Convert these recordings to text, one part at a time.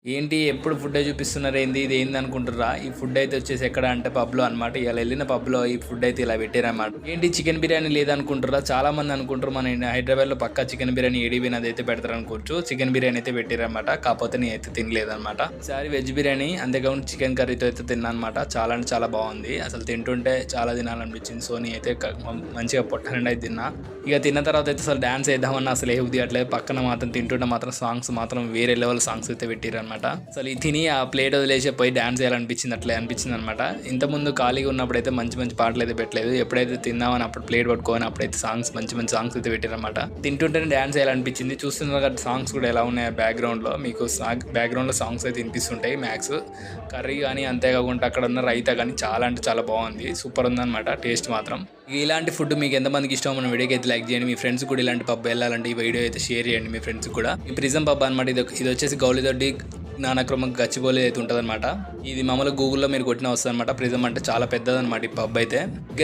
ఏంటి ఎప్పుడు ఫుడ్డే చూపిస్తున్నారు ఏంది ఇది ఏంది అనుకుంటుర్రా? ఈ ఫుడ్ అయితే వచ్చేసి ఎక్కడ అంటే పబ్‌లో అనమాట. ఇయాల ఎళ్ళిన పబ్‌లో ఈ ఫుడ్ అయితే ఇలా పెట్టారనమాట. ఏంటి చికెన్ బిర్యానీ లేదనుకుంటుర్రా? చాలామంది అనుకుంటారు మన హైదరాబాద్‌లో పక్కా చికెన్ బిర్యానీ ఏడీ పోయినా అదైతే పెడతారనుకోవచ్చు. చికెన్ బిర్యానీ అయితే పెట్టిర్రనమాట. కాకపోతే నేనైతే తినలేదనమాట. ఈసారి వెజ్ బిర్యానీ అంతేకాకుండా చికెన్ కర్రీతో అయితే తిన్నాననమాట. చాలా అంటే చాలా బాగుంది. అసలు తింటుంటే చాలా తినాలనిపించింది. సో నేనైతే మంచిగా పొట్ట నిండా అయితే తిన్నా. ఇక తిన్న తర్వాత అయితే అసలు డాన్స్ వేద్దామన్నా అసలు ఏ ఉదయట్లేదు. పక్కన మాత్రం తింటుంటే మాత్రం సాంగ్స్ మాత్రం వేరే లెవెల్ సాంగ్స్ అయితే పెట్టిరనమాట. అసలు ఈ తిని ఆ ప్లేట్ వదిలేసి పోయి డాన్స్ చేయాలనిపించింది, అట్లా అనిపించింది అనమాట. ఇంతకుముందు ఖాళీగా ఉన్నప్పుడైతే మంచి మంచి పాటలు అయితే పెట్టలేదు. ఎప్పుడైతే తిందామని అప్పుడు ప్లేట్ పట్టుకొని అప్పుడైతే మంచి మంచి సాంగ్స్ అయితే పెట్టారనమాట. తింటుంటేనే డాన్స్ చేయాలనిపించింది. చూస్తున్నారు కదా సాంగ్స్ కూడా ఎలా ఉన్నాయి బ్యాక్గ్రౌండ్లో. మీకు బ్యాక్గ్రౌండ్లో సాంగ్స్ అయితే వినిపిస్తుంటాయి. మ్యాక్స్ కర్రీ కానీ అంతేకాకుండా అక్కడ ఉన్న రైతా కానీ చాలా అంటే చాలా బాగుంది. సూపర్ ఉందన్నమాట టేస్ట్ మాత్రం. ఇలాంటి ఫుడ్ మీకు ఎంతమందికి ఇష్టం మన వీడియోకి అయితే లైక్ చేయండి. మీ ఫ్రెండ్స్ కూడా ఇలాంటి పబ్ వెళ్ళాలంటే ఈ వీడియో అయితే షేర్ చేయండి మీ ఫ్రెండ్స్ కూడా. ఈ ప్రిజం పబ్ అనమాట. ఇది వచ్చేసి గౌలిదొడ్డి నానక్రమం గచ్చిబౌలి అయితే ఉంటుంది అనమాట. ఇది మామూలుగా గూగుల్లో మీరు కొట్టిన వస్తుంది అనమాట. ప్రిజం అంటే చాలా పెద్దదన్నమాట ఈ పబ్ అయితే.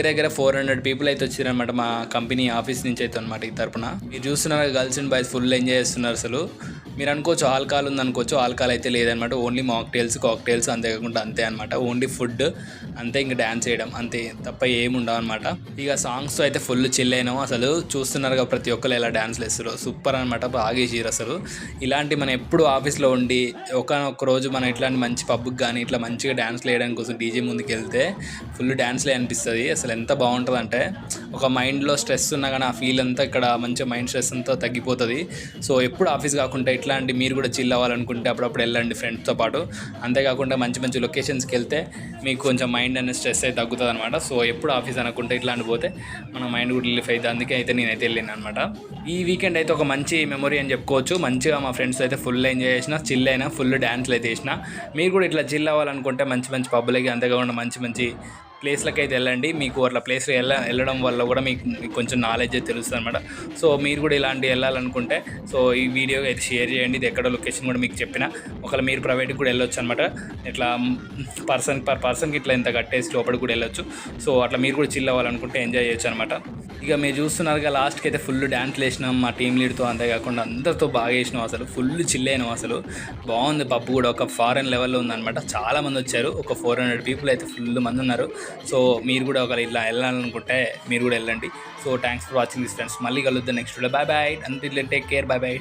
దగ్గర 400 పీపుల్ అయితే వచ్చారనమాట మా కంపెనీ ఆఫీస్ నుంచి అయితే అనమాట. ఈ తరపున మీరు చూస్తున్నారు girls and boys full enjoy చేస్తున్నారు. అసలు మీరు అనుకోవచ్చు ఆల్కహాల్ ఉంది అనుకోవచ్చు, ఆల్కహాల్ అయితే లేదనమాట. ఓన్లీ కాక్టైల్స్ అంతేకాకుండా అంతే అనమాట. ఓన్లీ ఫుడ్ అంతే, ఇంకా డ్యాన్స్ చేయడం అంతే తప్ప ఏముండవు అనమాట. ఇక సాంగ్స్తో అయితే ఫుల్ చిల్ అయినాం. అసలు చూస్తున్నారు కదా ప్రతి ఒక్కరు ఎలా డ్యాన్స్లు వేస్తారు, సూపర్ అనమాట. బాగా చేసిరు అసలు. ఇలాంటి మనం ఎప్పుడు ఆఫీస్లో ఉండి ఒకనొక రోజు మనం ఇట్లాంటి మంచి పబ్కి కానీ ఇట్లా మంచిగా డ్యాన్స్లు వేయడం కోసం డీజే ముందుకు వెళ్తే ఫుల్ డ్యాన్స్లే అనిపిస్తుంది. అసలు ఎంత బాగుంటుంది అంటే ఒక మైండ్లో స్ట్రెస్ ఉన్నా కానీ ఆ ఫీల్ అంతా ఇక్కడ మంచిగా మైండ్ స్ట్రెస్ అంతా తగ్గిపోతుంది. సో ఎప్పుడు ఆఫీస్ కాకుండా ఇట్లాంటి మీరు కూడా చిల్ అవ్వాలనుకుంటే అప్పుడప్పుడు వెళ్ళండి ఫ్రెండ్స్తో పాటు. అంతేకాకుండా మంచి మంచి లొకేషన్స్కి వెళ్తే మీకు కొంచెం మైండ్ అనేది స్ట్రెస్ అయితే తగ్గుతుంది అనమాట. సో ఎప్పుడు ఆఫీస్ అనుకుంటే ఇట్లాంటి పోతే మన మైండ్ కూడా రిలీఫ్ అవుతుంది. అందుకే అయితే నేనైతే వెళ్ళాను అనమాట. ఈ వీకెండ్ అయితే ఒక మంచి మెమొరీ అని చెప్పుకోవచ్చు. మంచిగా మా ఫ్రెండ్స్ అయితే ఫుల్ ఎంజాయ్ చేసిన, చిల్ అయినా, ఫుల్ డ్యాన్స్లు అయితే వేసిన. మీరు కూడా ఇట్లా చిల్ అవ్వాలనుకుంటే మంచి మంచి పబ్బులకి అంతేకాకుండా మంచి మంచి ప్లేస్లకి అయితే వెళ్ళండి. మీకు అట్లా ప్లేస్లో వెళ్ళడం వల్ల కూడా మీకు కొంచెం నాలెడ్జ్ అయితే తెలుస్తుంది అనమాట. సో మీరు కూడా ఇలాంటి వెళ్ళాలనుకుంటే సో ఈ వీడియో అయితే షేర్ చేయండి. ఇది ఎక్కడ లొకేషన్ కూడా మీకు చెప్పిన. ఒకవేళ మీరు ప్రైవేట్కి కూడా వెళ్ళొచ్చు అనమాట. ఇట్లా పర్ పర్సన్కి ఇట్లా ఇంత కట్టేసి లోపలికి కూడా వెళ్ళొచ్చు. సో అట్లా మీరు కూడా చిల్ అవ్వాలనుకుంటే ఎంజాయ్ చేయొచ్చు అనమాట. ఇక మీరు చూస్తున్నారుగా లాస్ట్కి అయితే ఫుల్ డ్యాన్స్లు వేసినాం మా టీమ్ లీడ్తో, అంతేకాకుండా అందరితో బాగా వేసినాం. అసలు ఫుల్ చిల్ అయినాం. అసలు బాగుంది పబ్బు కూడా, ఒక ఫారెన్ లెవెల్లో ఉందన్నమాట. చాలామంది వచ్చారు, ఒక 400 పీపుల్ అయితే ఫుల్ మంది ఉన్నారు. సో మీరు కూడా ఒకవేళ ఇలా వెళ్ళాలనుకుంటే మీరు కూడా వెళ్ళండి. So thanks for watching this friends. మళ్ళీ కలుద్దాం next video. Bye bye. Until take care. Bye bye.